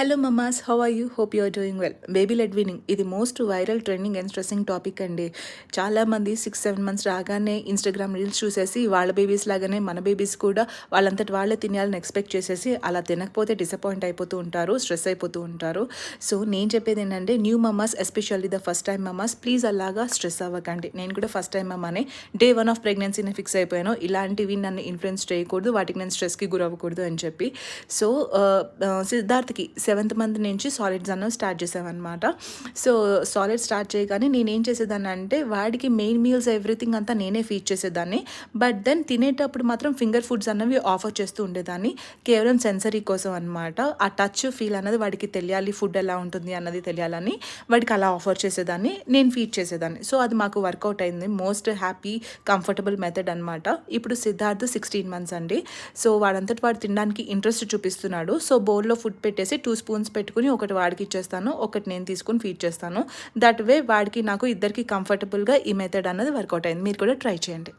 Hello mamas, how are you? Hope you are doing well. Baby led weaning ఇది most viral trending and stressing topic అండి. చాలామంది 6-7 months రాగానే Instagram reels చూసేసి వాళ్ళ babies లాగానే మన బేబీస్ కూడా వాళ్ళంతటి వాళ్ళే తినాలని ఎక్స్పెక్ట్ చేసేసి అలా తినకపోతే డిసప్పాయింట్ అయిపోతూ ఉంటారు, స్ట్రెస్ అయిపోతూ ఉంటారు. సో నేను చెప్పేది ఏంటంటే new mamas, especially the first time mamas, please అలాగా స్ట్రెస్ అవ్వకండి. నేను కూడా ఫస్ట్ టైం మమ్మానే డే 1 ఆఫ్ ప్రెగ్నెన్సీని ఫిక్స్ అయిపోయాను. ఇలాంటివి నన్ను ఇన్ఫ్లుయెన్స్ చేయకూడదు, వాటికి నేను స్ట్రెస్కి గురవ్వకూడదు అని చెప్పి. సో సిద్ధార్థ్కి 7th మంత్ నుంచి సాలిడ్స్ అన్నవి స్టార్ట్ చేసామన్నమాట. సో సాలిడ్ స్టార్ట్ చేయగానే నేనేం చేసేదాన్ని అంటే వాడికి మెయిన్ మీల్స్ ఎవ్రీథింగ్ అంతా నేనే ఫీడ్ చేసేదాన్ని. బట్ దెన్ తినేటప్పుడు మాత్రం ఫింగర్ ఫుడ్స్ అన్నవి ఆఫర్ చేస్తూ ఉండేదాన్ని, కేవలం సెన్సరీ కోసం అనమాట. ఆ టచ్ ఫీల్ అన్నది వాడికి తెలియాలి, ఫుడ్ ఎలా ఉంటుంది అన్నది తెలియాలని వాడికి అలా ఆఫర్ చేసేదాన్ని, నేను ఫీడ్ చేసేదాన్ని. సో అది మాకు వర్కౌట్ అయింది. మోస్ట్ హ్యాపీ కంఫర్టబుల్ మెథడ్ అనమాట. ఇప్పుడు సిద్ధార్థ్ 16 మంత్స్ అండి. సో వాడంతటి వాడు తినడానికి ఇంట్రెస్ట్ చూపిస్తున్నాడు. సో బౌల్లో ఫుడ్ పెట్టేసి 2 స్పూన్స్ పెట్టుకుని ఒకటి వాడికి ఇచ్చేస్తాను, ఒకటి నేను తీసుకుని ఫీడ్ చేస్తాను. దట్ వే వాడికి నాకు ఇద్దరికి కంఫర్టబుల్గా ఈ మెథడ్ అన్నది వర్కౌట్ అయింది. మీరు కూడా ట్రై చేయండి.